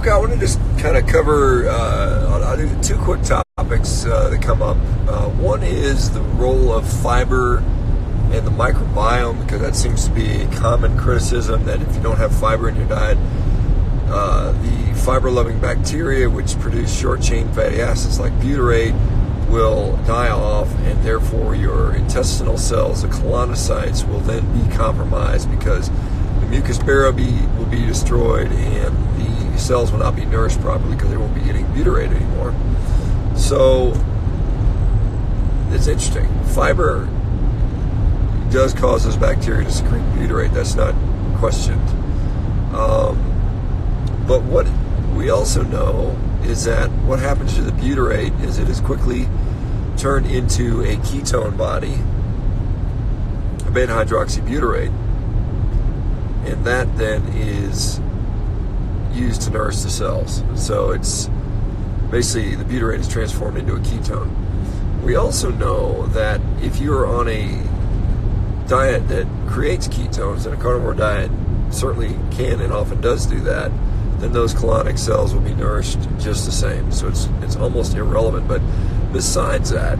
Okay, I want to just kind of cover I'll do two quick topics that come up. One is the role of fiber and the microbiome, because that seems to be a common criticism that if you don't have fiber in your diet, the fiber-loving bacteria, which produce short-chain fatty acids like butyrate, will die off, and therefore your intestinal cells, the colonocytes, will then be compromised because the mucus barrier will be destroyed and the cells will not be nourished properly because they won't be getting butyrate anymore. So it's interesting. Fiber does cause those bacteria to secrete butyrate. That's not questioned. But what we also know is that what happens to the butyrate is it is quickly turned into a ketone body, a beta-hydroxybutyrate, and that then is used to nourish the cells. So it's basically the butyrate is transformed into a ketone. We also know that if you're on a diet that creates ketones, and a carnivore diet certainly can and often does do that, then those colonic cells will be nourished just the same. So it's almost irrelevant. But besides that,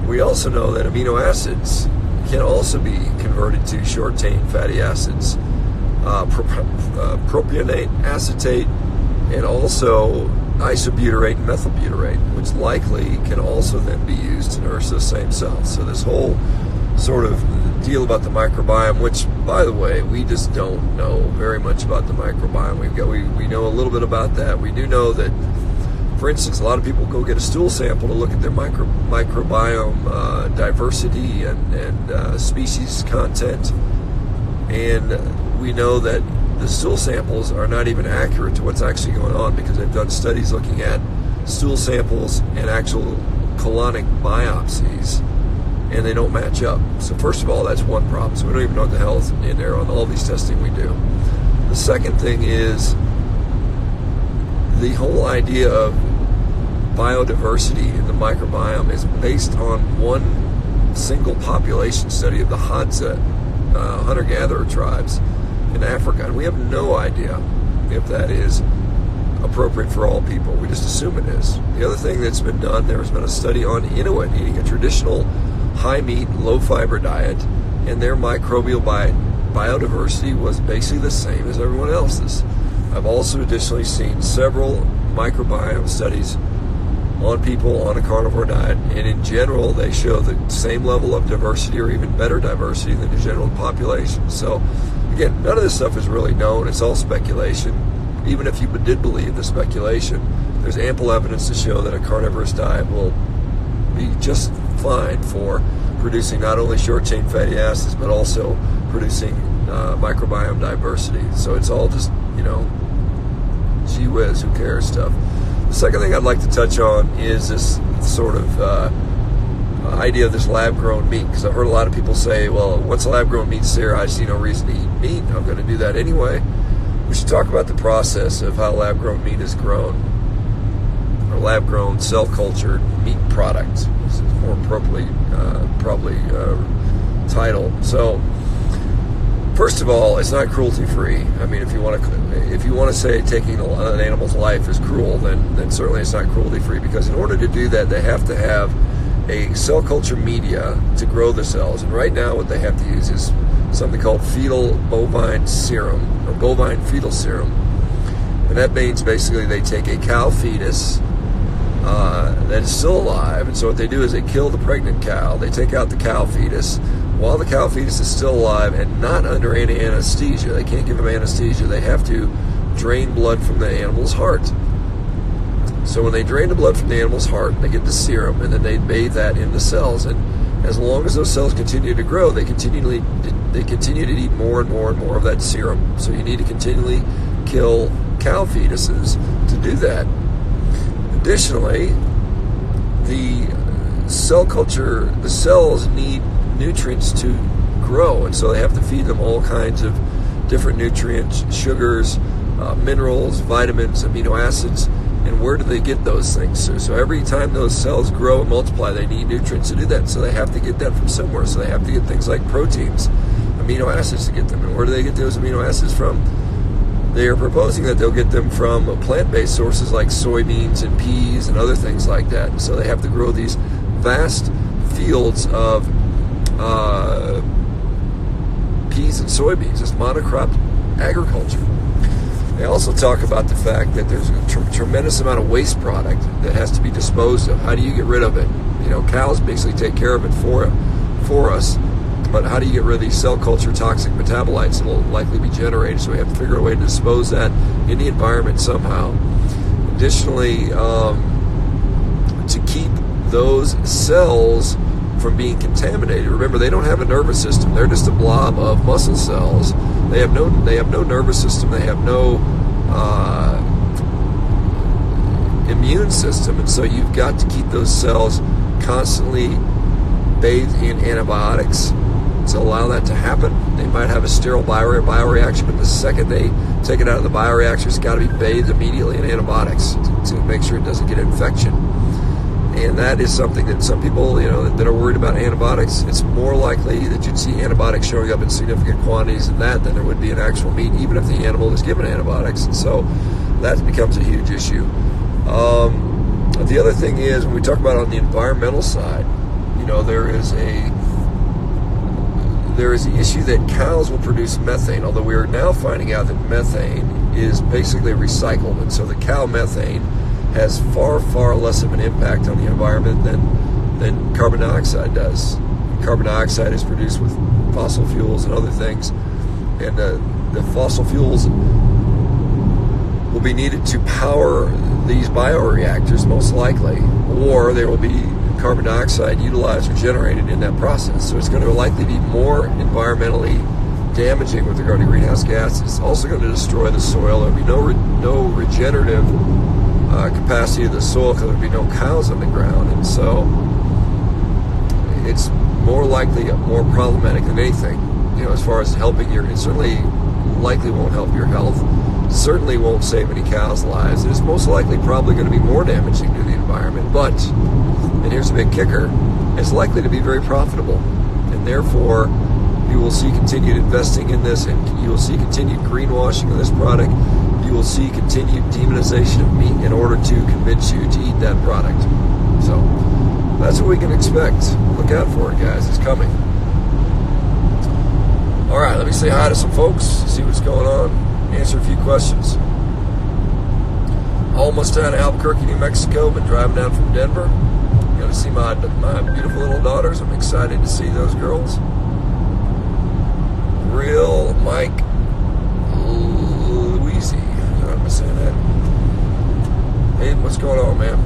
we also know that amino acids can also be converted to short-chain fatty acids, propionate, acetate, and also isobutyrate and methylbutyrate, which likely can also then be used to nourish those same cells. So this whole sort of deal about the microbiome, which, by the way, we just don't know very much about the microbiome. We know a little bit about that. We do know that, for instance, a lot of people go get a stool sample to look at their microbiome diversity and species content, and we know that the stool samples are not even accurate to what's actually going on, because they've done studies looking at stool samples and actual colonic biopsies, and they don't match up. So first of all, that's one problem. So we don't even know what the hell is in there on all these testing we do. The second thing is the whole idea of biodiversity in the microbiome is based on one single population study of the Hadza hunter-gatherer tribes in Africa, and we have no idea if that is appropriate for all people. We just assume it is. The other thing that's been done, there has been a study on Inuit eating a traditional high-meat, low-fiber diet, and their microbial biodiversity was basically the same as everyone else's. I've also additionally seen several microbiome studies on people on a carnivore diet, and in general they show the same level of diversity or even better diversity than the general population. So again, none of this stuff is really known. It's all speculation. Even if you did believe the speculation, there's ample evidence to show that a carnivorous diet will be just fine for producing not only short-chain fatty acids, but also producing microbiome diversity. So it's all just, gee whiz, who cares stuff. The second thing I'd like to touch on is this sort of idea of this lab-grown meat, because I've heard a lot of people say, well, once lab-grown meat's there, I see no reason to eat meat. I'm going to do that anyway. We should talk about the process of how lab-grown meat is grown, or lab-grown cell-cultured meat product. This is more appropriately probably titled. So, first of all, it's not cruelty-free. I mean, if you want to say taking an animal's life is cruel, then certainly it's not cruelty-free, because in order to do that, they have to have a cell culture media to grow the cells. And right now, what they have to use is something called fetal bovine serum, or bovine fetal serum. And that means basically they take a cow fetus that is still alive, and so what they do is they kill the pregnant cow. They take out the cow fetus while the cow fetus is still alive and not under any anesthesia. They can't give them anesthesia. They have to drain blood from the animal's heart. So when they drain the blood from the animal's heart, they get the serum, and then they bathe that in the cells. And as long as those cells continue to grow, they continue to eat more and more and more of that serum. So you need to continually kill cow fetuses to do that. Additionally, the cell culture, the cells need nutrients to grow, and so they have to feed them all kinds of different nutrients, sugars, minerals, vitamins, amino acids. And where do they get those things? So every time those cells grow and multiply, they need nutrients to do that. So they have to get that from somewhere. So they have to get things like proteins, amino acids to get them. And where do they get those amino acids from? they are proposing that they'll get them from plant-based sources like soybeans and peas and other things like that. And so they have to grow these vast fields of peas and soybeans. It's monocrop agriculture. They also talk about the fact that there's a tremendous amount of waste product that has to be disposed of. How do you get rid of it? You know, cows basically take care of it for us, but how do you get rid of these cell culture toxic metabolites that will likely be generated? So we have to figure out a way to dispose that in the environment somehow. Additionally, to keep those cells from being contaminated. Remember, they don't have a nervous system. They're just a blob of muscle cells. They have no nervous system. They have no immune system, and so you've got to keep those cells constantly bathed in antibiotics to allow that to happen. They might have a sterile bioreaction, but the second they take it out of the bioreactor, it's got to be bathed immediately in antibiotics to make sure it doesn't get infection. And that is something that some people, that are worried about antibiotics. It's more likely that you'd see antibiotics showing up in significant quantities in that than there would be in actual meat, even if the animal is given antibiotics. And so that becomes a huge issue. The other thing is, when we talk about on the environmental side, there is the issue that cows will produce methane, although we are now finding out that methane is basically recycled. And so the cow methane has far, far less of an impact on the environment than carbon dioxide does. Carbon dioxide is produced with fossil fuels and other things, and the fossil fuels will be needed to power these bioreactors most likely, or there will be carbon dioxide utilized or generated in that process. So it's going to likely be more environmentally damaging with regard to greenhouse gases. It's also going to destroy the soil. There will be no regenerative capacity of the soil because there will be no cows on the ground, and so it's more likely more problematic than anything. As far as helping it certainly likely won't help your health. Certainly won't save any cows' lives. It is most likely probably going to be more damaging to the environment. But, and here's a big kicker, it's likely to be very profitable, and therefore you will see continued investing in this, and you will see continued greenwashing of this product. You will see continued demonization of meat in order to convince you to eat that product. So that's what we can expect. Look out for it, guys. It's coming. All right, let me say hi to some folks, see what's going on, answer a few questions. Almost down to Albuquerque, New Mexico. Been driving down from Denver. Going to see my beautiful little daughters. I'm excited to see those girls. Real Mike Louisi. How am I saying that? Hey, what's going on, man?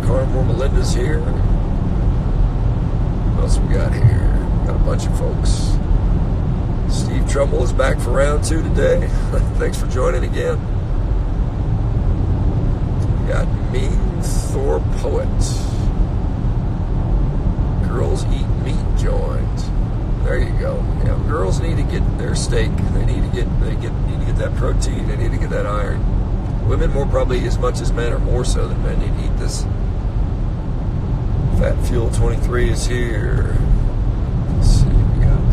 Carnivore Melinda's here. What else we got here? Got a bunch of folks. Steve Trumbull is back for round 2 today. Thanks for joining again. We got Mean Thor Poet. Girls eat meat joint. There you go. Yeah, girls need to get their steak. They need to get that protein. They need to get that iron. Women more probably as much as men, or more so than men, need to eat this. Fat Fuel 23 is here. Let's see, we got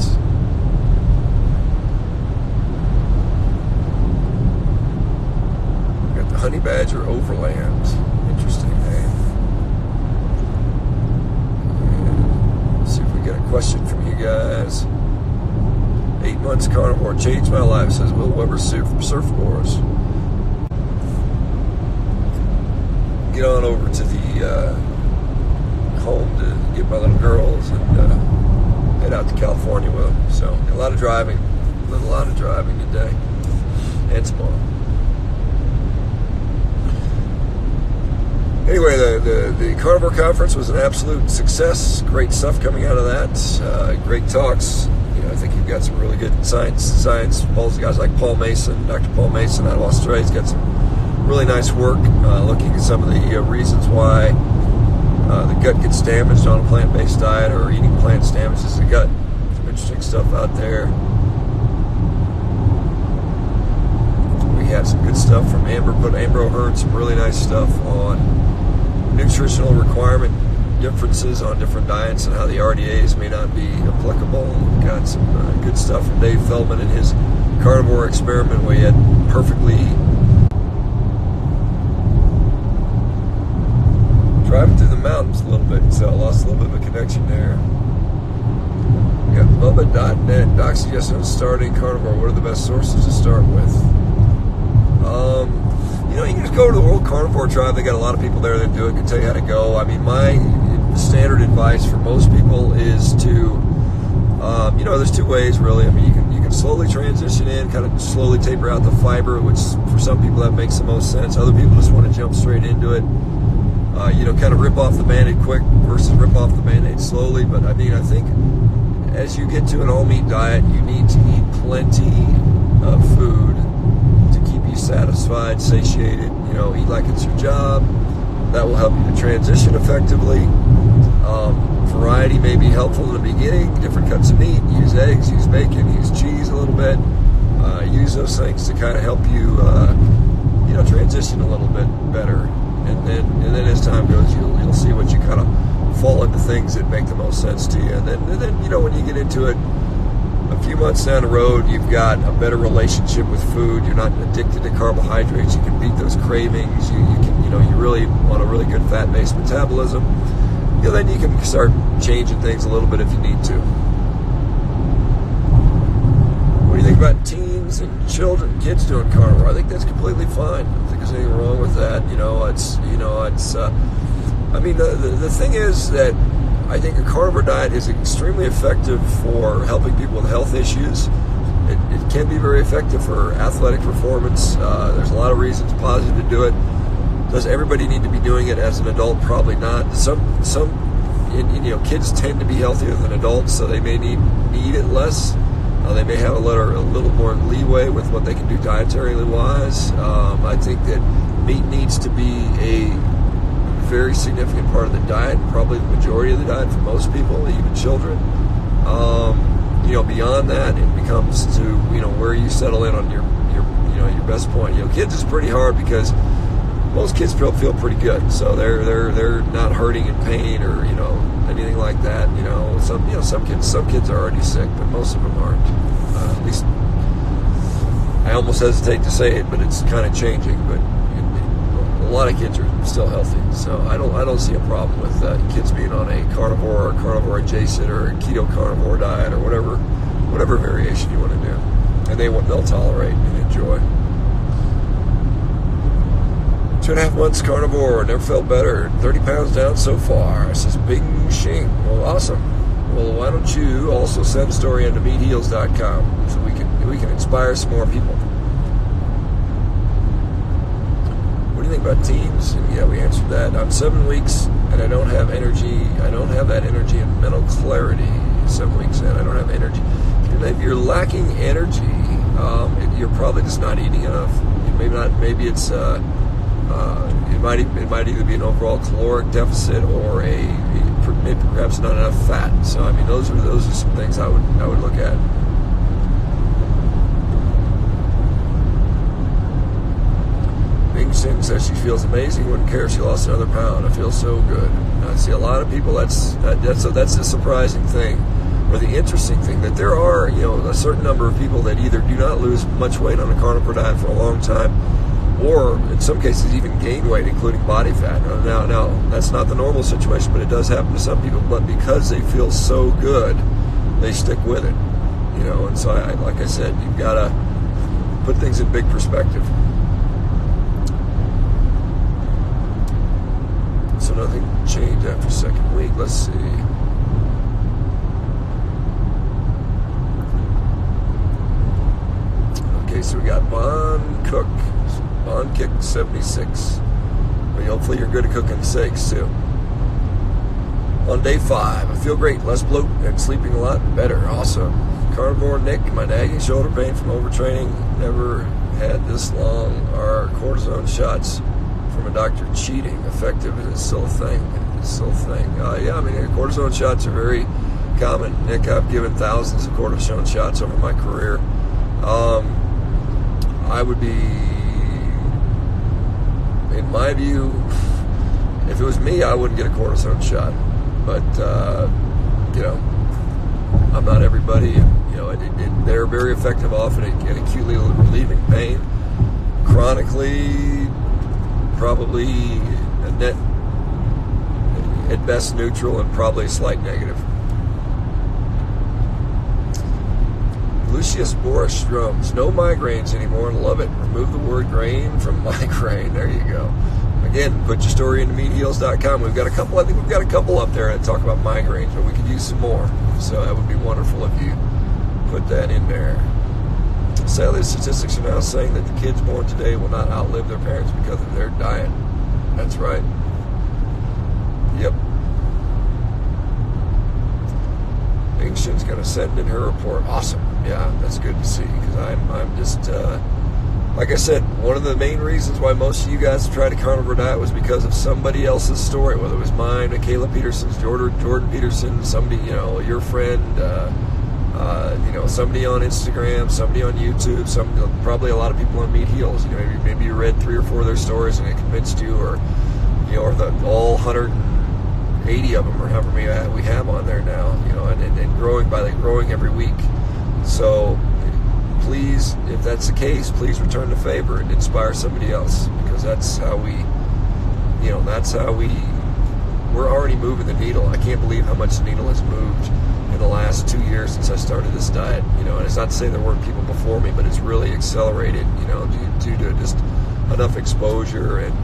the Honey Badger Overland. Interesting name. Let's see if we get a question from you guys. 8 months carnivore changed my life, says Will Weber Surfboards. Get on over to the home to get my little girls and head out to California with them. So a lot of driving today and tomorrow. Anyway, the Carnivore Conference was an absolute success. Great stuff coming out of that. Great talks. I think you've got some really good science. Guys like Paul Mason, Dr. Paul Mason out of Australia. He's got some really nice work looking at some of the reasons why the gut gets damaged on a plant-based diet, or eating plants damages the gut. Some interesting stuff out there. We had some good stuff from Amber O'Hearn, some really nice stuff on nutritional requirement differences on different diets and how the RDAs may not be applicable. We've got some good stuff from Dave Feldman and his carnivore experiment where you had perfectly driving through the mountains a little bit, so I lost a little bit of a connection there. We got Bubba.net. Doc suggestion on starting carnivore. What are the best sources to start with? You can just go to the World Carnivore Tribe. They got a lot of people there that do it, can tell you how to go. I mean, my standard advice for most people is to, there's two ways really. I mean, you can slowly transition in, kind of slowly taper out the fiber, which for some people that makes the most sense. Other people just want to jump straight into it. Kind of rip off the Band-Aid quick versus rip off the Band-Aid slowly. But I mean, I think as you get to an all-meat diet, you need to eat plenty of food to keep you satisfied, satiated. Eat like it's your job. That will help you to transition effectively. Variety may be helpful in the beginning. Different cuts of meat. Use eggs. Use bacon. Use cheese a little bit. Use those things to kind of help you, transition a little bit better. And then as time goes, you'll see what you kind of fall into things that make the most sense to you. And then when you get into it, a few months down the road, you've got a better relationship with food. You're not addicted to carbohydrates. You can beat those cravings. You really want a really good fat-based metabolism. Then you can start changing things a little bit if you need to. What do you think about teens and kids doing carnivore? I think that's completely fine. I don't think there's anything wrong with that. The thing is that I think a carnivore diet is extremely effective for helping people with health issues. It can be very effective for athletic performance. There's a lot of reasons positive to do it. Does everybody need to be doing it as an adult? Probably not. Kids tend to be healthier than adults, so they may need it less. They may have a little more leeway with what they can do dietarily wise. I think that meat needs to be a very significant part of the diet, probably the majority of the diet for most people, even children. Beyond that, it becomes to where you settle in on your best point. Kids is pretty hard because most kids feel pretty good, so they're not hurting in pain or anything like that. Some kids are already sick, but most of them aren't. At least I almost hesitate to say it, but it's kind of changing. But a lot of kids are still healthy, so I don't see a problem with kids being on a carnivore or carnivore adjacent or a keto carnivore diet or whatever variation you want to do, and they'll tolerate and enjoy. 2.5 months carnivore, never felt better. 30 pounds down so far. It says Bing Shing. Well, awesome. Well, why don't you also send a story into meatheals.com so we can inspire some more people. What do you think about teens? And yeah, we answered that. I'm 7 weeks and I don't have energy. I don't have that energy and mental clarity. 7 weeks in, I don't have energy. If you're lacking energy, you're probably just not eating enough. Maybe not. Maybe it's. It might either be an overall caloric deficit or maybe perhaps not enough fat. So I mean, those are some things I would look at. Bing Sing says she feels amazing. Wouldn't care if she lost another pound. I feel so good. I see a lot of people. That's the surprising thing, or the interesting thing, that there are a certain number of people that either do not lose much weight on a carnivore diet for a long time, or in some cases even gain weight, including body fat. Now that's not the normal situation, but it does happen to some people. But because they feel so good, they stick with it, And so, like I said, you've got to put things in big perspective. So nothing changed after second week. Let's see. Okay, so we got Bond Kick 76. Hopefully you're good at cooking steaks too. On day 5, I feel great, less bloat and sleeping a lot better. Awesome. Carnivore Nick, my nagging shoulder pain from overtraining. Never had this long. Are cortisone shots from a doctor cheating effective? Is it still a thing? Yeah, I mean, cortisone shots are very common. Nick, I've given thousands of cortisone shots over my career. I would be, in my view, if it was me, I wouldn't get a cortisone shot. But, I'm not everybody. they're very effective often at acutely relieving pain. Chronically, probably a net, at best neutral, and probably a slight negative. Lucius Boris Stroms, no migraines anymore, love it. Remove the word grain from migraine. There you go. Again, put your story into meatheals.com. I think we've got a couple up there that talk about migraines, but we could use some more. So that would be wonderful if you put that in there. Sadly, the statistics are now saying that the kids born today will not outlive their parents because of their diet. That's right. Yep. Shin's going to send in her report. Awesome. Yeah, that's good to see, because I'm just, like I said, one of the main reasons why most of you guys tried a carnivore diet was because of somebody else's story, whether it was mine, Kayla Peterson's, Jordan Peterson, somebody, your friend, somebody on Instagram, somebody on YouTube, probably a lot of people on Meat Heals. Maybe you read 3 or 4 of their stories and it convinced you, or all 180 of them, or however many we have on there now, and growing every week. So please, if that's the case, please return the favor and inspire somebody else, because that's how we're already moving the needle. I can't believe how much the needle has moved in the last 2 years since I started this diet. And it's not to say there weren't people before me, but it's really accelerated, due to just enough exposure and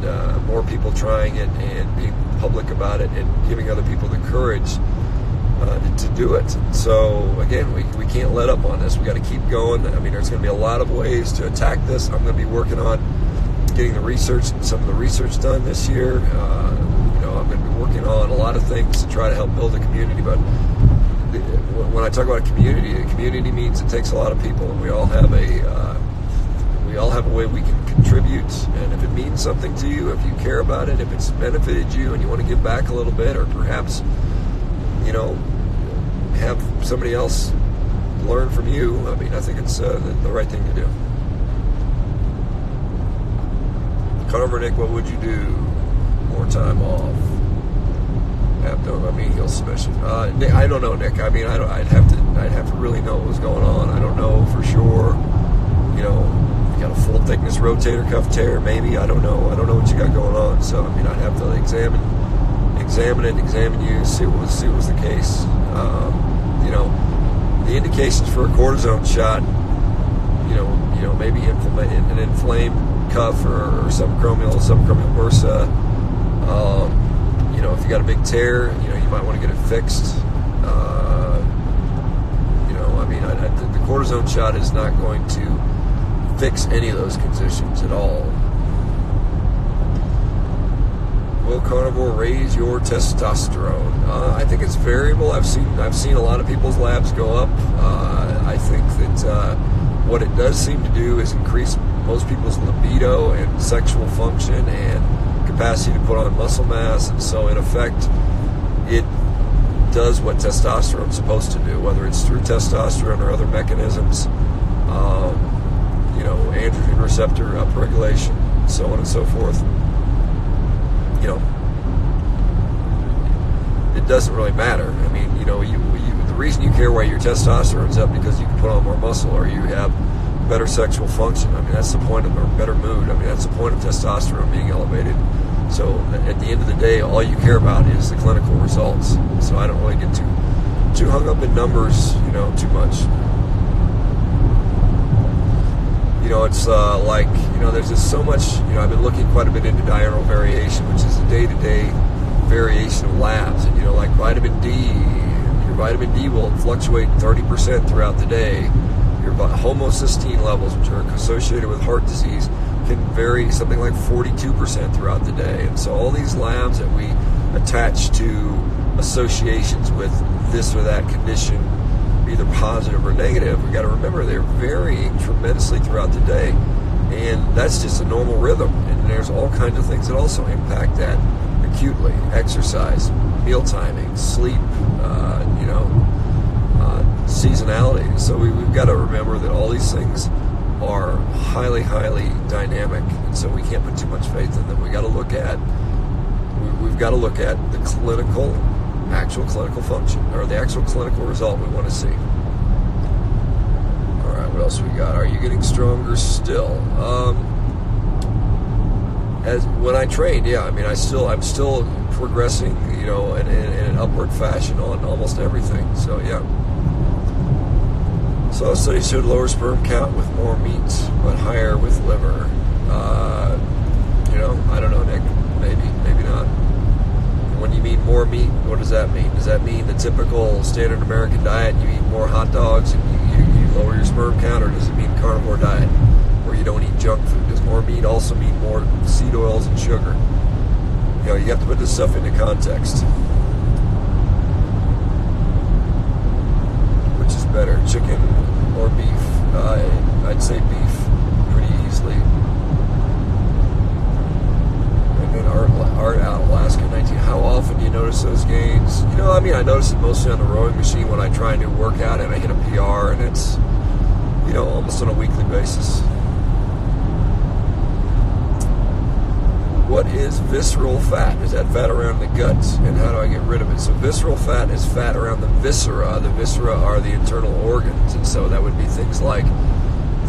more people trying it and being public about it and giving other people the courage to do it. So again, we can't let up on this. We got to keep going. There's going to be a lot of ways to attack this. I'm going to be working on getting some of the research done this year. I'm going to be working on a lot of things to try to help build a community. But when I talk about a community means it takes a lot of people, and we all have a way we can contribute. And if it means something to you, if you care about it, if it's benefited you and you want to give back a little bit, or perhaps have somebody else learn from you, I think it's the right thing to do. Carver Nick, what would you do? More time off. Heel submission. Nick, I don't know, Nick. I'd have to really know what was going on. I don't know for sure. You got a full thickness rotator cuff tear, maybe. I don't know what you got going on. So I'd have to examine you, see what was the case. The indications for a cortisone shot, maybe an inflamed cuff or subacromial bursa. If you got a big tear, you might want to get it fixed. The cortisone shot is not going to fix any of those conditions at all. Will carnivore raise your testosterone? I think it's variable. I've seen a lot of people's labs go up. I think that what it does seem to do is increase most people's libido and sexual function and capacity to put on muscle mass, and so in effect it does what testosterone's supposed to do, whether it's through testosterone or other mechanisms, androgen receptor upregulation, so on and so forth. It doesn't really matter. The reason you care why your testosterone's up because you can put on more muscle or you have better sexual function. That's the point of, or better mood. That's the point of testosterone being elevated. So at the end of the day, all you care about is the clinical results. So I don't really get too hung up in numbers, too much. It's there's just so much, I've been looking quite a bit into diurnal variation, which is the day-to-day variation of labs. And, like vitamin D, your vitamin D will fluctuate 30% throughout the day. Your homocysteine levels, which are associated with heart disease, can vary something like 42% throughout the day. And so all these labs that we attach to associations with this or that condition, either positive or negative, we got to remember they're varying tremendously throughout the day, and that's just a normal rhythm. And there's all kinds of things that also impact that acutely: exercise, meal timing, sleep, seasonality. So we've got to remember that all these things are highly, highly dynamic, and so we can't put too much faith in them. We've got to look at the actual clinical function, or the actual clinical result we want to see. What else we got? Are you getting stronger still? As when I trained, yeah. I mean, I'm still progressing, in an upward fashion on almost everything. So yeah. So studies showed lower sperm count with more meat, but higher with liver. I don't know, Nick. Maybe not. When you mean more meat, what does that mean? Does that mean the typical standard American diet? You eat more hot dogs and you lower your sperm count, or does it mean carnivore diet where you don't eat junk food? Does more meat also mean more seed oils and sugar? You have to put this stuff into context. Which is better, chicken or beef? I'd say beef pretty easily. And then Art out Alaska 19. How often do you notice those gains? I notice it mostly on the rowing machine when I try a new workout and I hit a PR, and it's, almost on a weekly basis. What is visceral fat? Is that fat around the guts? And how do I get rid of it? So visceral fat is fat around the viscera. The viscera are the internal organs, and so that would be things like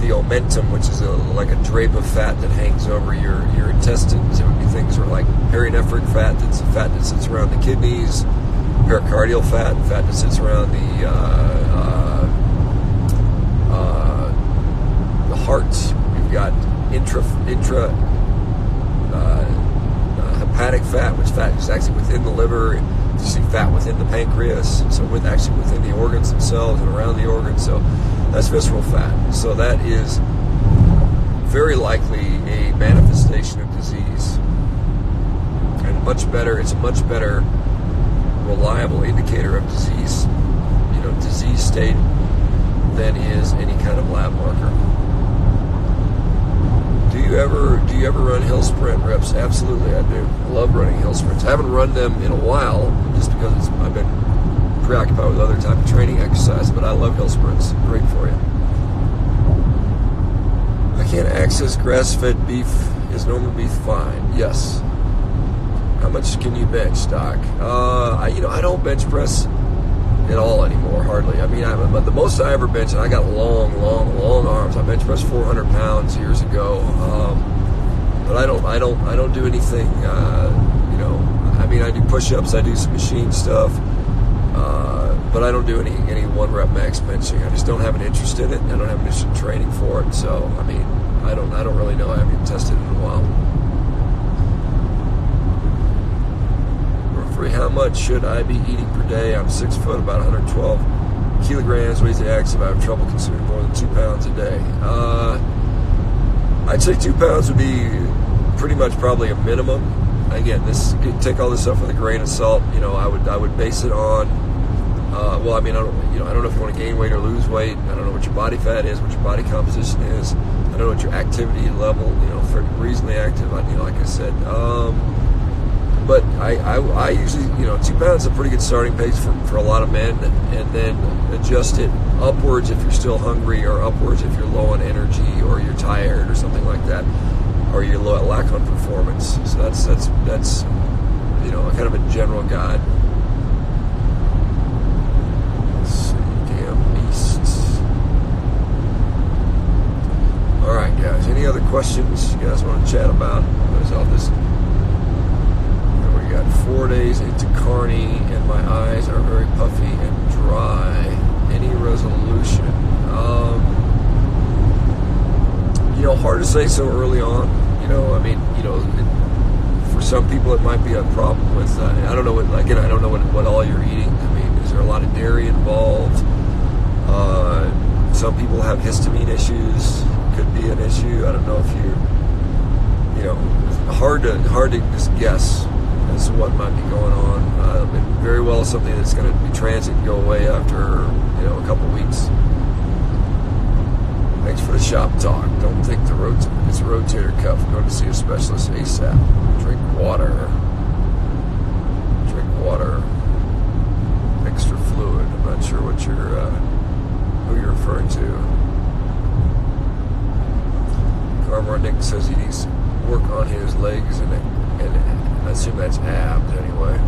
the omentum, which is like a drape of fat that hangs over your intestines. It would be things like perinephric fat, that's the fat that sits around the kidneys, pericardial fat that sits around the heart. You've got intra hepatic fat, which fat is actually within the liver. You see fat within the pancreas, so actually within the organs themselves and around the organs. So that's visceral fat. So that is very likely a manifestation of disease, and it's a much better reliable indicator of disease, disease state, than is any kind of lab marker. Do you ever run hill sprint reps? Absolutely, I do. I love running hill sprints. I haven't run them in a while just because I've been preoccupied with other type of training exercise, but I love hill sprints. Great for you. I can't access grass-fed beef. Is normal beef fine? Yes. How much can you bench, Doc? I don't bench press at all anymore, hardly. But the most I ever benched, and I got long arms. I bench pressed 400 pounds years ago. But I don't do anything. I do push-ups. I do some machine stuff. But I don't do any one rep max benching. I just don't have an interest in it. I don't have an interest in training for it. So I don't really know. I haven't tested it in a while. How much should I be eating per day? I'm 6 foot, about 112 kilograms, weighs the active. I have trouble consuming more than 2 pounds a day. I'd say 2 pounds would be pretty much probably a minimum. Again, take all this stuff with a grain of salt. I would base it on. I don't know if you want to gain weight or lose weight. I don't know what your body fat is, what your body composition is. I don't know what your activity level. If you're reasonably active, like I said. But I usually, 2 pounds is a pretty good starting pace for a lot of men, and then adjust it upwards if you're still hungry, or upwards if you're low on energy, or you're tired, or something like that, or you're lack on performance. So that's kind of a general guide. Let's see, damn beasts. All right, guys. Any other questions you guys want to chat about? There's all this. Got 4 days into Carney, and my eyes are very puffy and dry. Any resolution? Hard to say so early on. For some people it might be a problem with. I don't know what all you're eating. Is there a lot of dairy involved? Some people have histamine issues. Could be an issue. I don't know if hard to just guess as to what might be going on. Very well something that's going to be transient and go away after a couple weeks. Thanks for the shop talk. Don't think it's a rotator cuff. Go to see a specialist ASAP. Drink water. Extra fluid. I'm not sure who you're referring to. Carmar Nick says he needs to work on his legs and I assume that's abs anyway.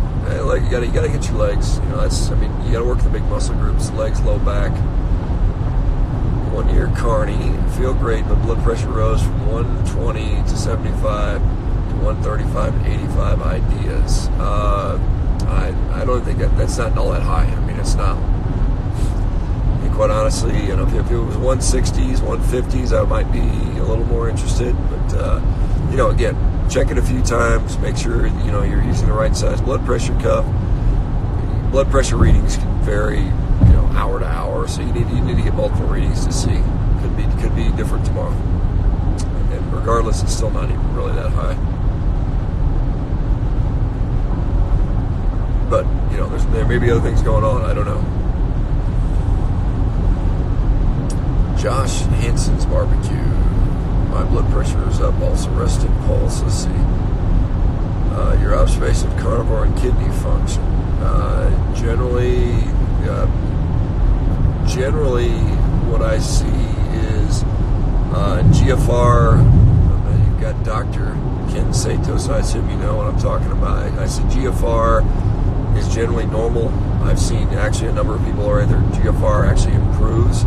You gotta get your legs. You gotta work the big muscle groups: legs, low back, 1 year carny, feel great, but blood pressure rose from 120 to 75 to 135 to 85 ideas. I don't think that's not all that high. I mean, it's not. And quite honestly, if it was 160s, 150s, I might be a little more interested. But again, check it a few times. Make sure you're using the right size blood pressure cuff. Blood pressure readings can vary, hour to hour, so you need to get multiple readings to see. Could be different tomorrow. And regardless, it's still not even really that high. But there may be other things going on. I don't know. Josh Hansen's barbecue. My blood pressure is up. Also resting pulse. Let's see. Your observation of carnivore and kidney function. Generally, what I see is GFR. You've got Dr. Ken Sato, so I assume you know what I'm talking about. I see GFR is generally normal. I've seen actually a number of people where their GFR actually improves.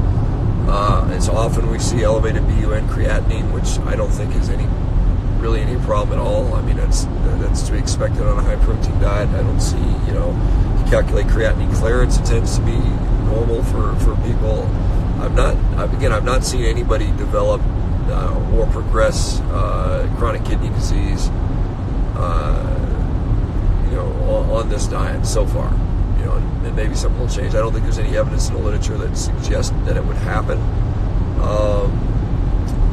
It's often we see elevated BUN creatinine, which I don't think is really any problem at all. I mean, that's to be expected on a high protein diet. I don't see, you calculate creatinine clearance, it tends to be normal for people. I've not seen anybody develop or progress chronic kidney disease on this diet so far. And maybe something will change. I don't think there's any evidence in the literature that suggests that it would happen.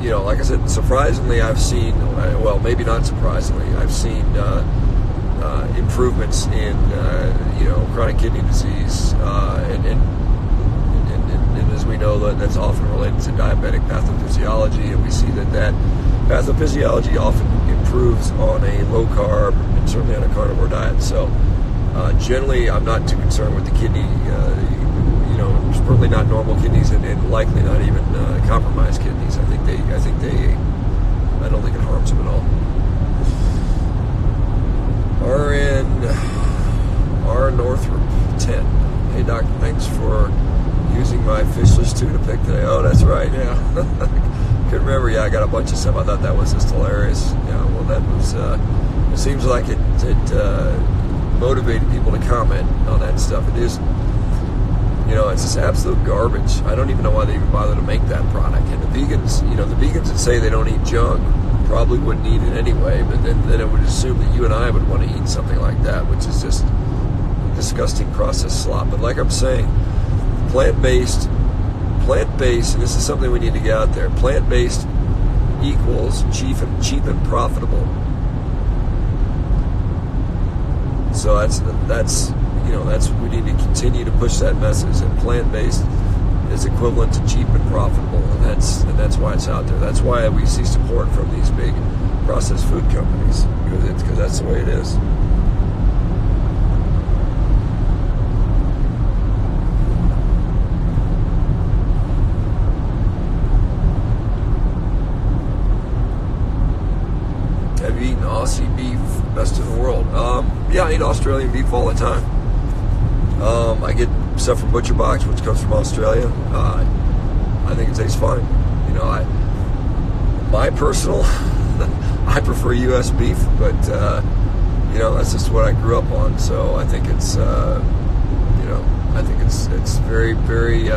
Like I said, surprisingly, I've seen, well, maybe not surprisingly, I've seen improvements in, chronic kidney disease, and as we know, that's often related to diabetic pathophysiology, and we see that pathophysiology often improves on a low carb and certainly on a carnivore diet. So generally, I'm not too concerned with the kidney, certainly not normal kidneys and likely not even compromised kidneys. I don't think it harms them at all. R Northrop 10. Hey doctor, thanks for using my fish list 2 to pick today. Oh, that's right, yeah. Couldn't remember. Yeah, I got a bunch of stuff. I thought that was just hilarious. Yeah, well, that was, it seems like it motivated people to comment on that stuff. It is, it's just absolute garbage. I don't even know why they even bother to make that product. And the vegans that say they don't eat junk probably wouldn't eat it anyway, but then it would assume that you and I would want to eat something like that, which is just disgusting processed slop. But like I'm saying, plant-based, and this is something we need to get out there, plant-based equals cheap and profitable. So that's we need to continue to push that message, and plant-based is equivalent to cheap and profitable, and that's why it's out there. That's why we see support from these big processed food companies, because that's the way it is. Have you eaten Aussie beef? Best in the world. Yeah, I eat Australian beef all the time. I get stuff from Butcher Box, which comes from Australia. I think it tastes fine. I prefer U.S. beef, but that's just what I grew up on. So I think it's it's very, very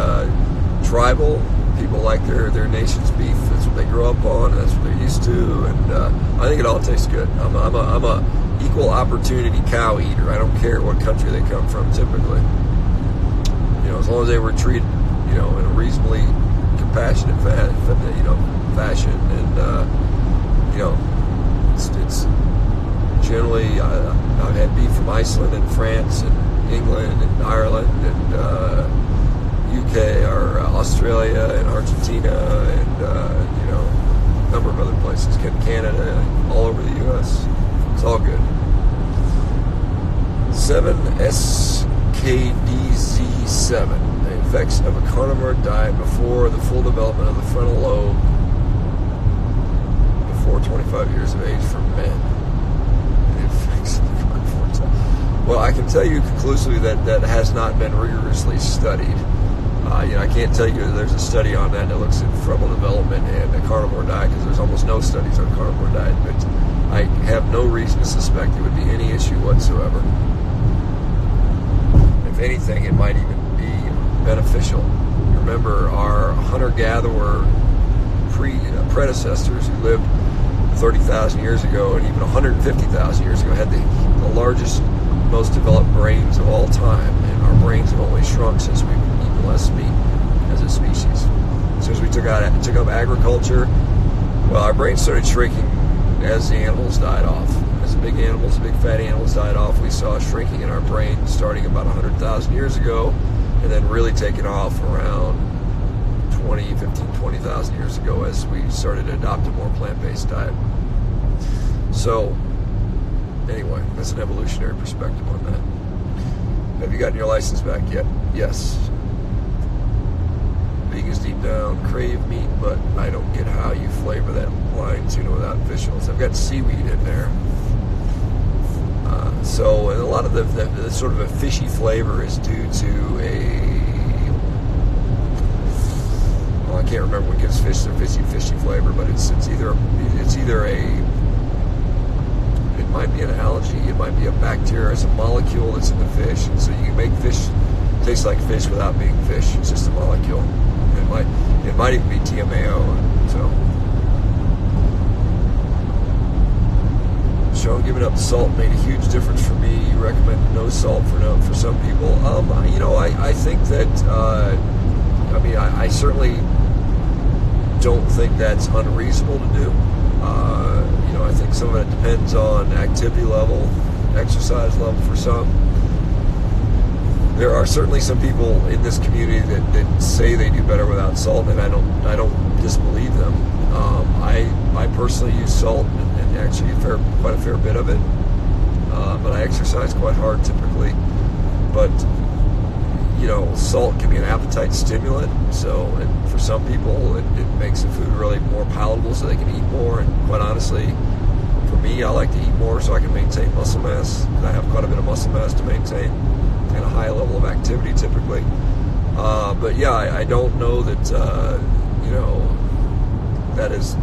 tribal. People like their nation's beef. That's what they grow up on, and that's what they're used to. And I think it all tastes good. I'm a equal opportunity cow eater. I don't care what country they come from. Typically, as long as they were treated, in a reasonably compassionate fashion, and it's generally I've had beef from Iceland and France and England and Ireland and UK or Australia and Argentina and a number of other places, Canada, all over the U.S. It's all good. 7SKDZ7. The effects of a carnivore diet before the full development of the frontal lobe before 25 years of age for men. The effects of the carnivore diet. Well, I can tell you conclusively that has not been rigorously studied. I can't tell you there's a study on that looks at frontal development and a carnivore diet, because there's almost no studies on carnivore diet, but I have no reason to suspect it would be any issue whatsoever. If anything, it might even be beneficial. Remember, our hunter-gatherer predecessors who lived 30,000 years ago and even 150,000 years ago had the largest, most developed brains of all time, and our brains have only shrunk since we've eaten less meat as a species. As soon as we took up agriculture, well, our brains started shrinking as the animals died off. As the big fatty animals died off, we saw a shrinking in our brains starting about 100,000 years ago, and then really taking off around 20,000 years ago as we started to adopt a more plant-based diet. So, anyway, that's an evolutionary perspective on that. Have you gotten your license back yet? Yes. Vegans deep down crave meat, but I don't get how you flavor that blind tuna without fish oils. I've got seaweed in there. So a lot of the sort of a fishy flavor is due to I can't remember what gives fish their fishy flavor, but it's either it might be an algae, it might be a bacteria, it's a molecule that's in the fish, and so you can make fish taste like fish without being fish. It's just a molecule. It might even be TMAO. So giving up salt made a huge difference for me. You recommend no salt for some people. I think that I certainly don't think that's unreasonable to do. I think some of it depends on activity level, exercise level for some. There are certainly some people in this community that say they do better without salt, and I don't disbelieve them. I personally use salt and actually quite a fair bit of it, but I exercise quite hard typically. But salt can be an appetite stimulant, so for some people it makes the food really more palatable so they can eat more. And quite honestly, for me, I like to eat more so I can maintain muscle mass. I have quite a bit of muscle mass to maintain and a high level of activity typically. But yeah, I don't know that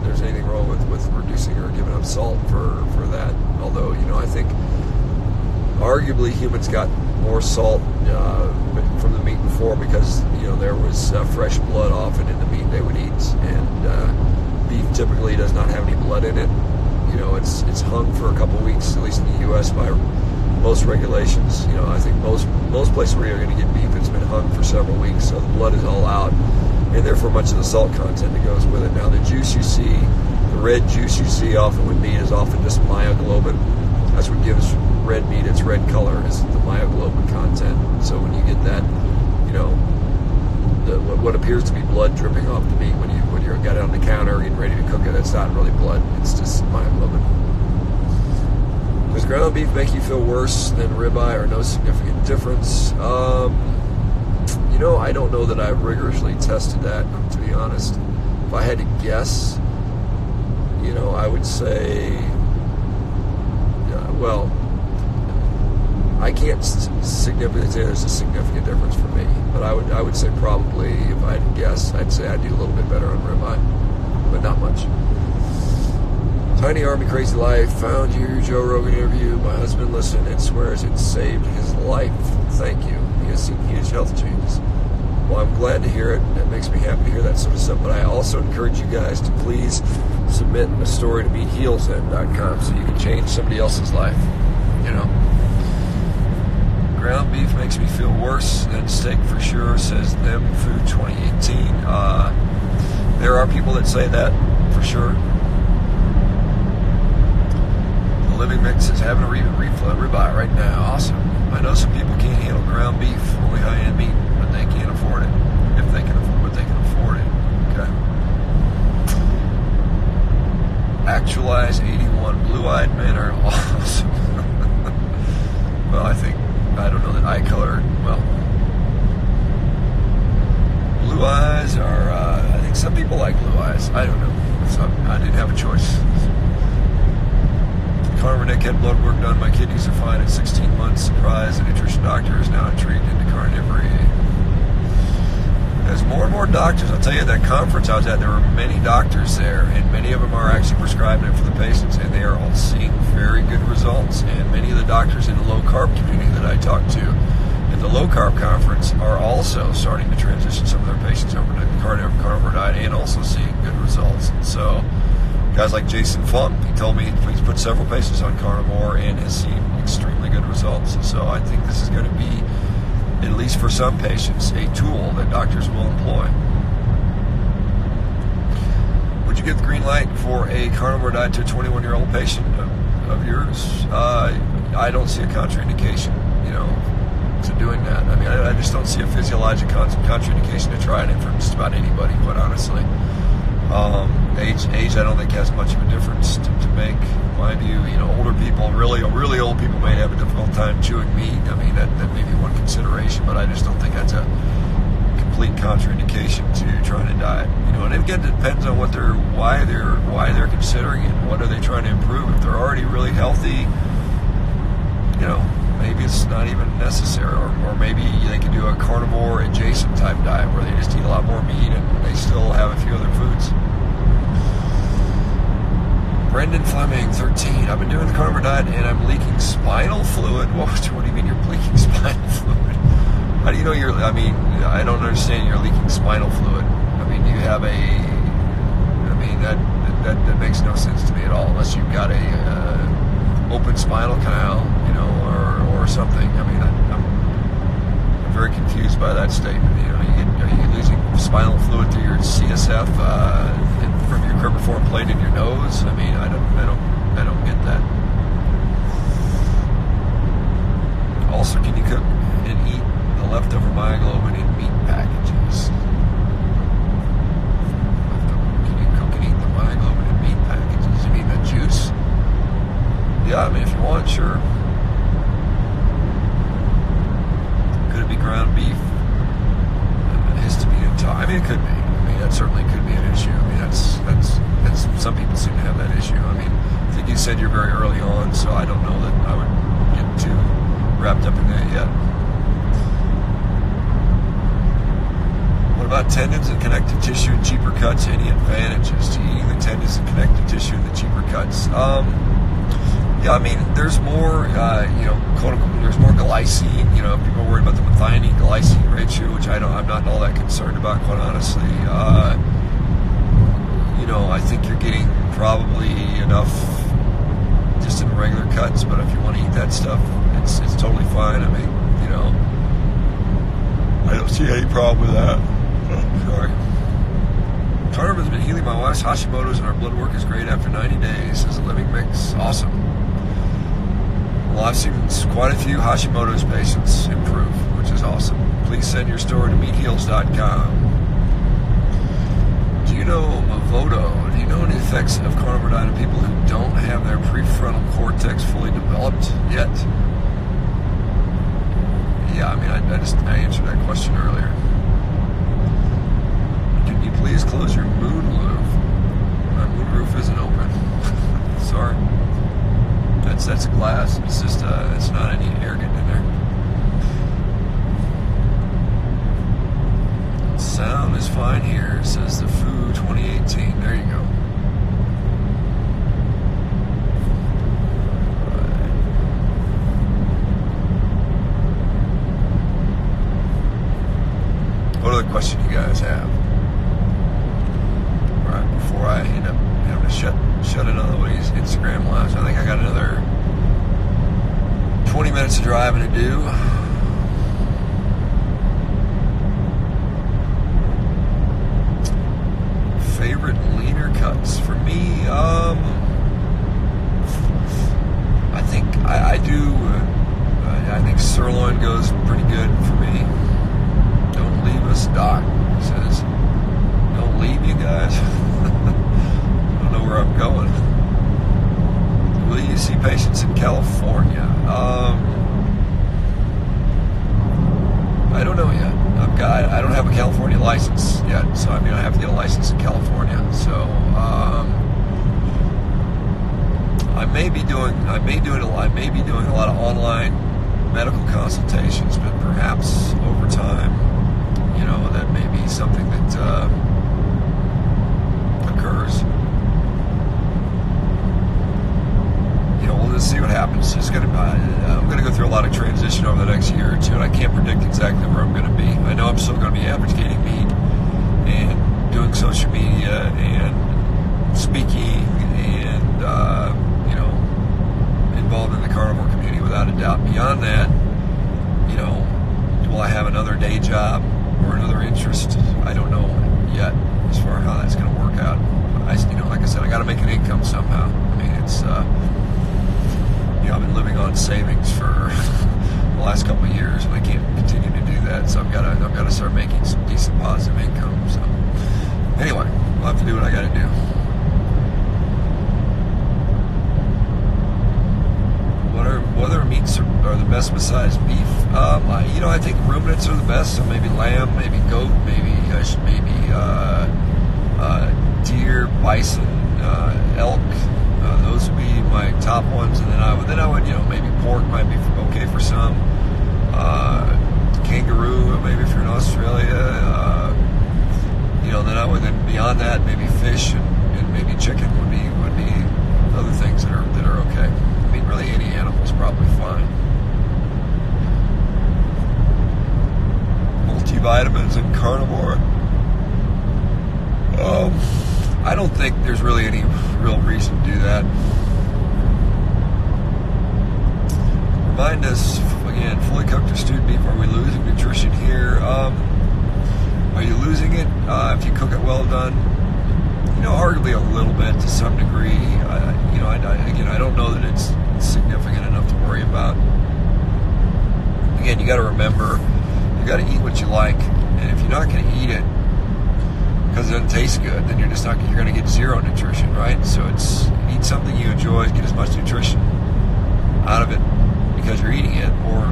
there's anything wrong with reducing or giving up salt for that. Although I think arguably humans got more salt from the meat before because there was fresh blood often in the meat they would eat, and beef typically does not have any blood in it. It's hung for a couple weeks, at least in the U.S. by most regulations. I think most places where you're going to get beef, it's been hung for several weeks, so the blood is all out, and therefore much of the salt content that goes with it. Now the juice you see, the red juice you see often with meat is often just myoglobin. That's what gives red meat its red color, is the myoglobin content. So when you get that, what appears to be blood dripping off the meat when you're got it on the counter getting ready to cook it, it's not really blood, it's just myoglobin. Does ground beef make you feel worse than ribeye or no significant difference? I don't know that I've rigorously tested that, to be honest. If I had to guess, I would say, I can't significantly say there's a significant difference for me, but I would say probably, if I had to guess, I'd say I'd do a little bit better on ribeye, but not much. Tiny Army Crazy Life, found your Joe Rogan interview. My husband listened and swears it saved his life. Thank you. He has seen huge health changes. Well, I'm glad to hear it. It makes me happy to hear that sort of stuff. But I also encourage you guys to please submit a story to mehealsend.com so you can change somebody else's life. Ground beef makes me feel worse than steak for sure, says Them Food 2018. There are people that say that for sure. The Living Mix is having a ribeye right now. Awesome. I know some people can't handle ground beef, only high-end meat, but they can't afford it. If they can afford it, they can afford it. Okay. Actualize 81. Blue-eyed men are awesome. Well, I don't know that eye color, blue eyes are, I think some people like blue eyes. I don't know. So I didn't have a choice. Carnivornick had blood work done. My kidneys are fine at 16 months. Surprised the nutrition doctor is now intrigued into carnivory. There's more and more doctors. I'll tell you, at that conference I was at, there were many doctors there, and many of them are actually prescribing it for the patients, and they are all seeing very good results. And many of the doctors in the low-carb community that I talked to at the low-carb conference are also starting to transition some of their patients over to the carnivore diet and also seeing good results. And so guys like Jason Funk, he told me he's put several patients on carnivore and has seen extremely good results. And so I think this is going to be, at least for some patients, a tool that doctors will employ. Would you give the green light for a carnivore diet to a 21-year-old patient of yours? I don't see a contraindication, to doing that. I mean, I just don't see a physiologic contraindication to try it in for just about anybody, quite honestly. Age, I don't think has much of a difference to make. In my view, older people, really old people may have a difficult time chewing meat. I mean, that may be one consideration, but I just don't think that's a complete contraindication to trying to diet. And again, it depends on why they're considering it. What are they trying to improve? If they're already really healthy, maybe it's not even necessary, or maybe they can do a carnivore adjacent type diet where they just eat a lot more meat and they still have a few other foods. Brendan Fleming, 13. I've been doing the carnivore diet and I'm leaking spinal fluid. What do you mean you're leaking spinal fluid? How do you know I don't understand you're leaking spinal fluid. I mean, you have that makes no sense to me at all, unless you've got a open spinal canal, or something. I mean, I'm very confused by that statement. Are you losing spinal fluid through your CSF from your cribriform plate in your nose? I mean, I don't get that. Also, can you cook and eat the leftover myoglobin in meat packages? Can you cook and eat the myoglobin in meat packages? You mean the juice? Yeah, I mean, if you want, sure. Could it be ground beef? Histamine and I mean, it could be. I mean, that certainly could be an issue. I mean, that's some people seem to have that issue. I mean, I think you said you're very early on, so I don't know that I would get too wrapped up in that yet. What about tendons and connective tissue and cheaper cuts? Any advantages to eating the tendons and connective tissue and the cheaper cuts? Yeah, I mean, there's more, there's more glycine. People are worried about the methionine-glycine ratio, which I'm not all that concerned about, quite honestly. I think you're getting probably enough just in regular cuts, but if you want to eat that stuff, it's totally fine. I mean, I don't see any problem with that. Sorry. Carnivore has been healing my wife's Hashimoto's, and our blood work is great after 90 days as a living mix. Awesome. Well, I've seen quite a few Hashimoto's patients improve, which is awesome. Please send your story to meatheals.com. Do you know Vodo? Do you know any effects of carnivore diet on people who don't have their prefrontal cortex fully developed yet? Yeah, I mean, I answered that question earlier. Can you please close your moon roof? My moon roof isn't open. Sorry. That's a glass. It's just it's not any air getting in there. Sound is fine here, says the Foo 2018. There you go. Right. What other question you guys have? Right before I end up having to shut another one of these Instagram lives. I think I got another 20 minutes of driving to do. Favorite leaner cuts for me, I think I do. I think sirloin goes pretty good for me. Don't leave us, Doc. He says, don't leave, you guys. I don't know where I'm going. Will you see patients in California? I don't know yet. I don't have a California license yet, so I have to get a license in California. So I may be doing a lot of online medical consultations, but perhaps over time that may be something that occurs. We'll just see what happens. I'm going to go through a lot of transition over the next year or two, and I can't predict exactly where I'm going to be. I know I'm still going to be advocating meat and doing social media and speaking and involved in the carnivore community without a doubt. Beyond that, will I have another day job or another interest? I don't know yet as far as how that's going to work out. Like I said, I got to make an income somehow. I mean, it's I've been living on savings for the last couple of years, and I can't continue to do that. So I've got to start making some decent positive income. So anyway, I'll have to do what I got to do. What other meats are the best besides beef? I think ruminants are the best. So maybe lamb, maybe goat, maybe deer, bison, elk. Those would be my top ones, and then I would maybe pork might be okay for some. Kangaroo, maybe if you're in Australia. Then beyond that, maybe fish and maybe chicken would be other things that are okay. I mean, really any animal is probably fine. Multivitamins and carnivore. I don't think there's really any real reason to do that. Remind us, again, fully cooked or stewed beef, are we losing nutrition here? Are you losing it if you cook it well done? Arguably a little bit to some degree. I don't know that it's significant enough to worry about. Again, you got to remember, you got to eat what you like, and if you're not going to eat it because it doesn't taste good, then you're going to get zero nutrition, right? So it's eat something you enjoy, get as much nutrition out of it because you're eating it, or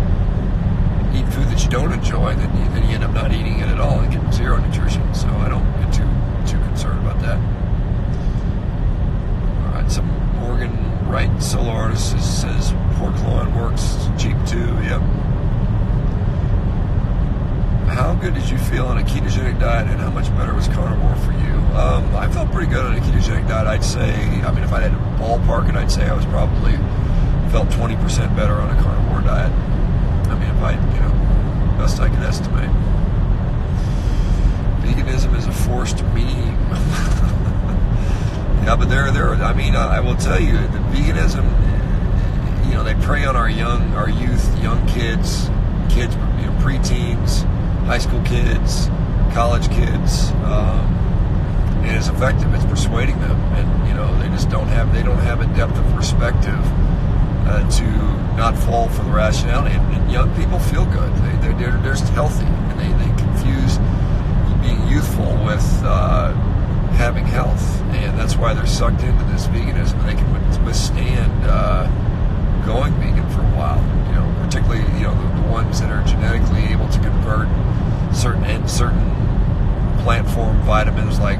eat food that you don't enjoy, then you end up not eating it at all and getting zero nutrition. So I don't get too concerned about that. All right, some Morgan Wright solo artist says pork loin works cheap too. Yep. How good did you feel on a ketogenic diet, and how much better was carnivore for you? I felt pretty good on a ketogenic diet. I'd say, if I had to ballpark it, I'd say I was probably felt 20% better on a carnivore diet. Best I could estimate. Veganism is a forced meme. Yeah, but I will tell you, the veganism, they prey on our youth, young kids, preteens, high school kids, college kids, and it's effective. It's persuading them, and they just don't have a depth of perspective to not fall for the rationality. And young people feel good. They're just healthy, and they confuse being youthful with having health, and that's why they're sucked into this veganism, and they can withstand going vegan for a while. Particularly the ones that are genetically able to convert certain plant form vitamins like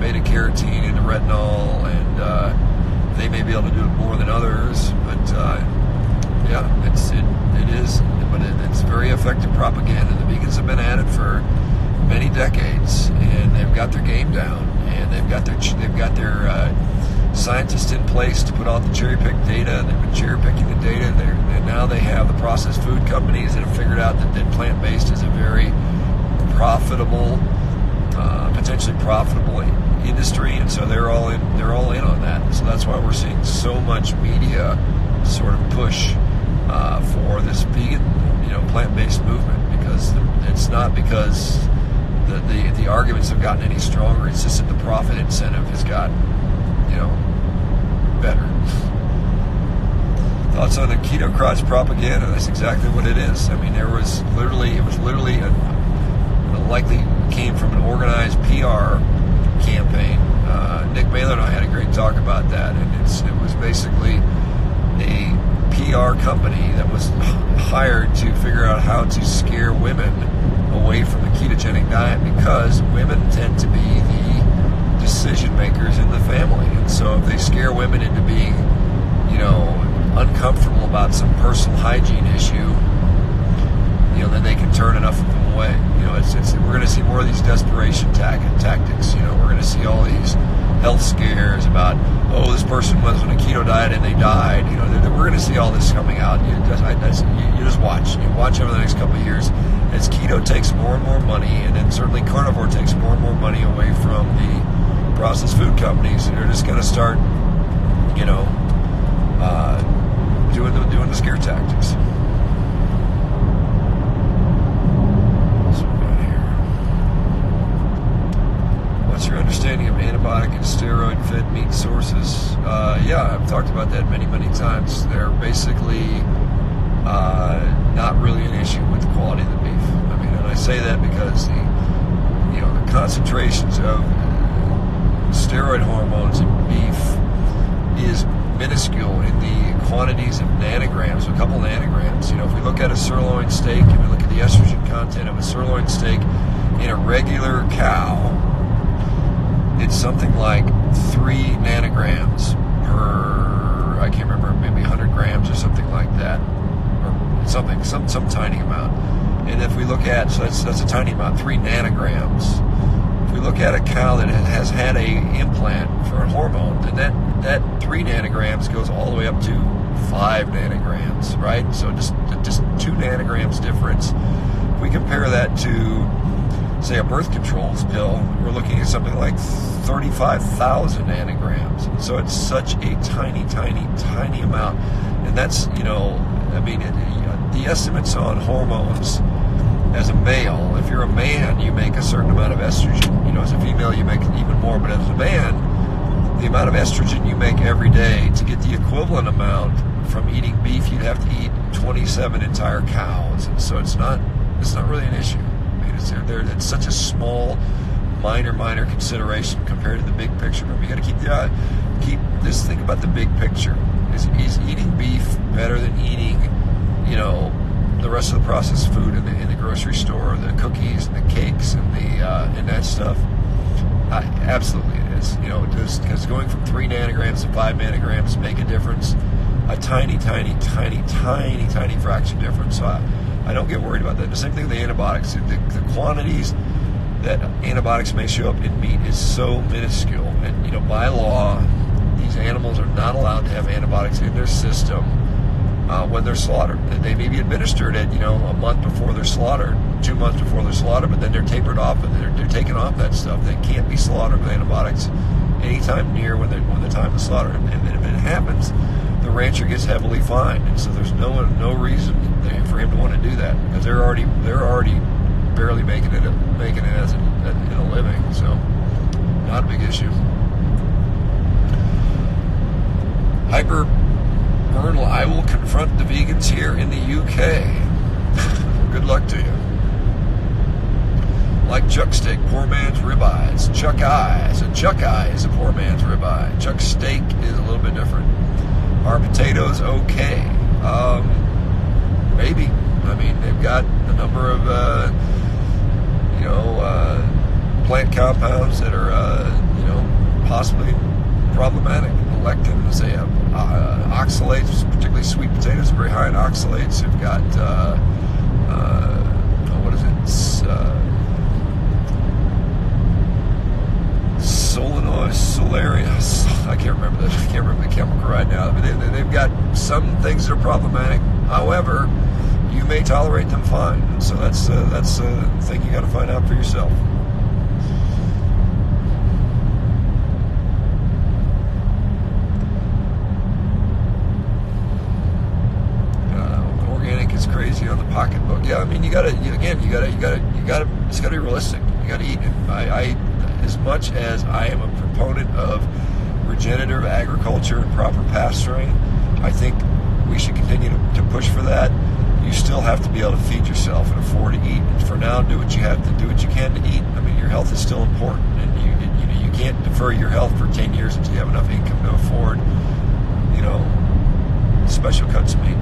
beta carotene into retinol, and they may be able to do it more than others. But it's very effective propaganda. The vegans have been at it for many decades, and they've got their game down, and they've got their scientists in place to put out the cherry-picked data. They've been cherry-picking the data, and now they have the processed food companies that have figured out that plant-based is a very profitable, potentially profitable industry, and so they're all in on that. So that's why we're seeing so much media sort of push for this vegan, plant-based movement, because it's not because the arguments have gotten any stronger. It's just that the profit incentive has gotten better. Thoughts on the keto crotch propaganda? That's exactly what it is. It was literally likely came from an organized PR campaign. Nick Mailer and I had a great talk about that, and it was basically a PR company that was hired to figure out how to scare women away from the ketogenic diet, because women tend to be the decision makers in the family, and so if they scare women into being uncomfortable about some personal hygiene issue, then they can turn enough of them away. we're going to see more of these desperation tactics. We're going to see all these health scares about, oh, this person was on a keto diet and they died. We're going to see all this coming out. You just watch. You watch over the next couple of years as keto takes more and more money, and then certainly carnivore takes more and more money away from the processed food companies, and they're just going to start, doing the scare tactics. What's your understanding of antibiotic and steroid-fed meat sources? Yeah, I've talked about that many, many times. They're basically not really an issue with the quality of the beef. And I say that because the concentrations of steroid hormones in beef is minuscule in the quantities of nanograms, a couple nanograms. If we look at a sirloin steak and we look at the estrogen content of a sirloin steak in a regular cow, it's something like 3 nanograms per, I can't remember, maybe 100 grams or something like that, or some tiny amount. And if we look at, so that's a tiny amount, 3 nanograms. If we look at a cow that has had a implant for a hormone, then that 3 nanograms goes all the way up to 5 nanograms, right? So just 2 nanograms difference. If we compare that to, say, a birth control pill, we're looking at something like 35,000 nanograms. So it's such a tiny, tiny, tiny amount. And that's, the estimates on hormones as a male, if you're a man, you make a certain amount of estrogen. As a female, you make even more. But as a man, the amount of estrogen you make every day, to get the equivalent amount from eating beef, you'd have to eat 27 entire cows. And so it's not really an issue. It's such a small, minor consideration compared to the big picture. But we got to keep this. Think about the big picture. Is eating beef better than eating, the rest of the processed food in the grocery store, the cookies and the cakes and that stuff? Absolutely, it is. Because going from 3 nanograms to 5 nanograms make a difference. A tiny fraction difference. So I don't get worried about that. The same thing with the antibiotics. The quantities that antibiotics may show up in meat is so minuscule. And, by law, these animals are not allowed to have antibiotics in their system when they're slaughtered. They may be administered at, a month before they're slaughtered, 2 months before they're slaughtered, but then they're tapered off and they're taking off that stuff. They can't be slaughtered with antibiotics anytime near when the time to slaughter. And if it happens, the rancher gets heavily fined, and so there's no reason for him to want to do that, because they're already barely making it as a living. So not a big issue. Hyper Vernal, I will confront the vegans here in the UK. Good luck to you. Like chuck steak, poor man's ribeyes. Chuck eyes. A chuck eye is a poor man's ribeye. Chuck steak is a little bit different. Are potatoes okay? Maybe. They've got a number of, plant compounds that are, possibly problematic. Lectins, they have oxalates, particularly sweet potatoes are very high in oxalates. They've got, solarius. I can't remember the chemical right now. But they've got some things that are problematic. However, you may tolerate them fine. And so that's a thing you got to find out for yourself. Crazy on the pocketbook. Yeah, it's got to be realistic. You got to eat it. I, as much as I am a proponent of regenerative agriculture and proper pasturing, I think we should continue to push for that. You still have to be able to feed yourself and afford to eat. And for now, do what you have to do, what you can to eat. Your health is still important, and you can't defer your health for 10 years until you have enough income to afford, special cuts of meat.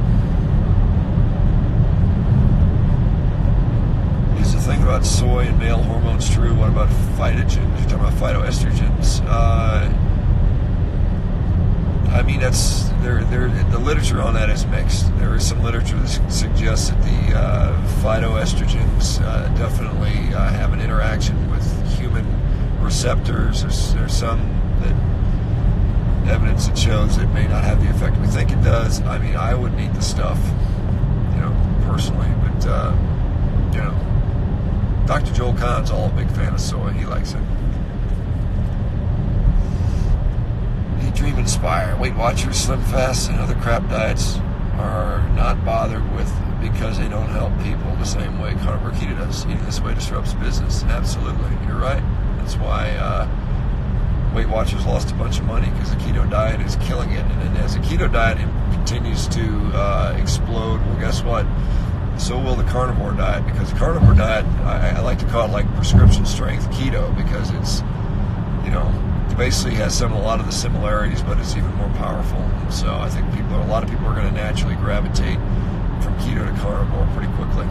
Is the thing about soy and male hormones true? What about phytogens? You're talking about phytoestrogens. I mean, the literature on that is mixed. There is some literature that suggests that the phytoestrogens definitely have an interaction with human receptors. There's some evidence that shows it may not have the effect we think it does. I mean, I wouldn't eat the stuff, personally, but Dr. Joel Kahn's all a big fan of soy. He likes it. Dream Inspire. Weight Watchers, Slim Fast, and other crap diets are not bothered with because they don't help people the same way carnivore keto does. Eating this way disrupts business. Absolutely, you're right. That's why Weight Watchers lost a bunch of money, because the keto diet is killing it. And as the keto diet continues to explode, well, guess what? So will the carnivore diet, because the carnivore diet, I like to call it like prescription strength keto, because it's, it basically has a lot of the similarities, but it's even more powerful. So I think a lot of people are going to naturally gravitate from keto to carnivore pretty quickly.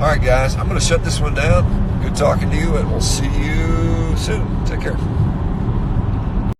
All right, guys, I'm going to shut this one down. Good talking to you, and we'll see you soon. Take care.